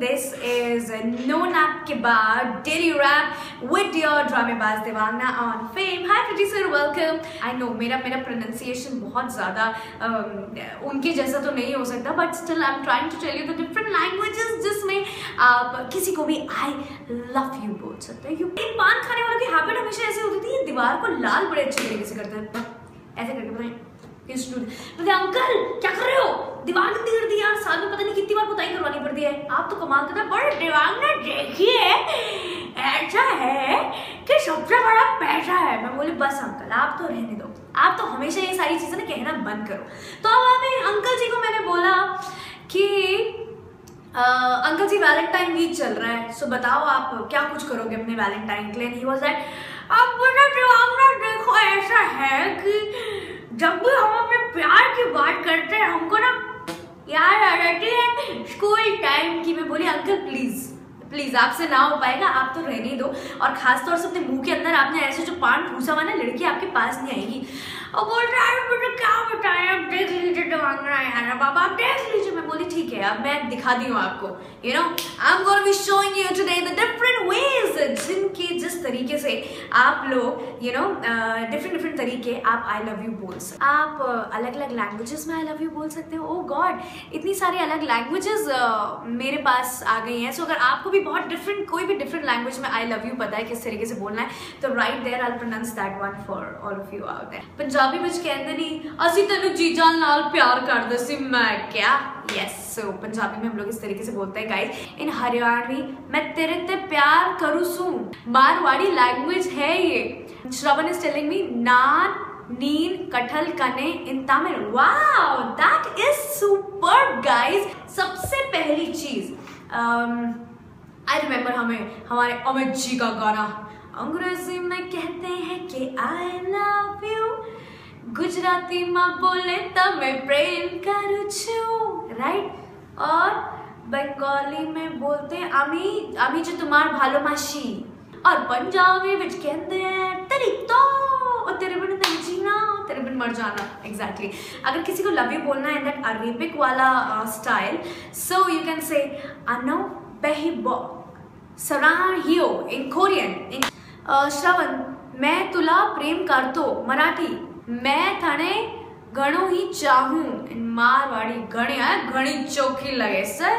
This is No Nap के बाद Daily Rap with your Dramebaaz Devangana on Fame. Hi producer, welcome. I know मेरा pronunciation बहुत ज़्यादा उनके जैसा तो नहीं हो सकता, but still I'm trying to tell you the different languages जिसमें आप किसी को भी I love you बोल सकते हैं. इन पान खाने वालों की हैबिट हमेशा ऐसी होती थी, ये दीवार को लाल बड़े अच्छे तरीके से करते हैं, ऐसे करके बताएं. अंकल क्या कर रहे हो, दीवार गंदी कर दी यार, साल में पता नहीं कितनी बार पुताई करवानी पड़ती है. आप तो कमाल करते हैं. बड़े देवांगना देखिए ऐसा है कि सबसे बड़ा पैसा है. मैं बोली बस अंकल आप तो रहने दो, आप तो हमेशा ये सारी चीजें ना कहना बंद करो. तो अब हमें अंकल जी को मैंने बोला कि अंकल जी वैलेंटाइन वीक चल रहा है, सो बताओ आप क्या कुछ करोगे अपने वैलेंटाइन के लिए. ही वाज लाइक अब बेटा देवांगना देखो ऐसा है कि जब भी हम अपने प्यार की बात करते हैं हमको ना याद आ जाती है स्कूल टाइम की. मैं बोली अंकल प्लीज प्लीज आपसे ना हो पाएगा, आप तो रहने दो, और खासतौर से अपने मुंह के अंदर आपने ऐसे जो पान ठूसा हुआ ना लड़की आपके पास नहीं आएगी. और बोल रहा है मुझे क्या बताएं, अब देख लीजिए देवांगना है बाबा, आप देख लीजिए. मैं बोली ठीक है, अब मैं दिखा दी हूँ आपको. You know I am gonna be showing you today the different ways जिनके जिस तरीके से आप लोग यू नो डिफरेंट तरीके आप आई लव यू बोल सकते. आप अलग अलग लैंग्वेजेस में आई लव यू बोल सकते हो. ओह गॉड, इतनी सारी अलग लैंग्वेजेस मेरे पास आ गई हैं. सो अगर आपको भी बहुत डिफरेंट कोई भी डिफरेंट लैंग्वेज में आई लव यू पता है किस तरीके से बोलना है, तो right there I will pronounce that one for all of you out there. Punjabi में कहते नहीं असि तेनू चीज़ां नाल प्यार करदे सी मैं क्या. यस, सो पंजाबी में हम लोग इस तरीके से बोलते हैं गाइस. इन हरियाणवी मैं तेरे ते प्यार करूँ सू, मारवाड़ी लैंग्वेज है ये. श्रवण इज टेलिंग मी नान नीन कटहल कने in Tamil. Wow that is super guys. सबसे पहली चीज आई रिमेम्बर हमारे अमित जी का गाना अंग्रेजी में कहते हैं कि आई लव यू, गुजराती माँ बोले तो मैं प्रेम करूँ छू, राइट. और बंगाली में बोलते हैं अमी जो तुम्हार भालोबासी, और पंजाबी में कहते हैं तेरी तो और तेरे बिन नहीं जीना, तेरे बिन मर जाना. एग्जैक्टली अगर किसी को लव यू बोलना है इन दैट अरेबिक वाला style, so you can say अनो बेहिबो सराहियो इन कोरियन. श्रवण मैं तुला प्रेम करतो, मराठी मैं थने घणो ही चाहूं. मारवाड़ी घणी चोखी लगे सर.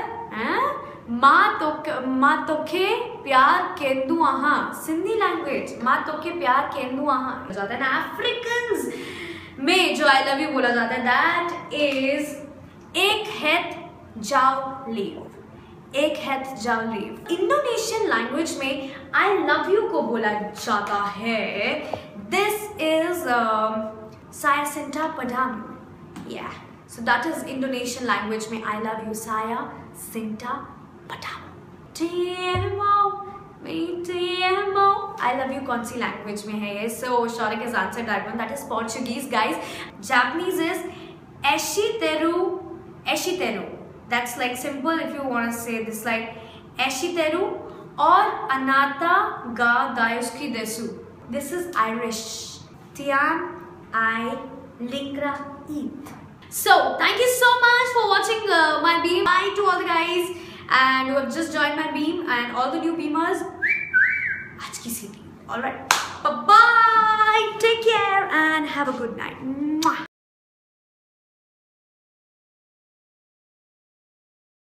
माँ तोखे प्यार केंदू आहा. सिंधी लैंग्वेज माँ तोखे प्यार केंदू आहा जाता है ना. अफ्रीकन्स में जो आई लव यू बोला जाता है दैट इज एक हेत जाओ लीव. एक हेत जाओ लीव. इंडोनेशियन लैंग्वेज में आई लव यू को बोला जाता है this is saya cinta padamu. Yeah, so that is Indonesian language में I love you saya cinta padamu. Tiamo, me tiamo. I love you कौन सी language में है ये? So Sharik has answered that one. That is Portuguese, guys. Japanese is eshiteru. That's like simple if you want to say this like eshiteru. और anata ga daisuki desu. This is Irish. Tian I lingra eat. So thank you so much for watching my beam. Bye to all the guys and who have just joined my beam and all the new beamers. Aaj ki city. All right. Bye bye. Take care and have a good night. Mwah.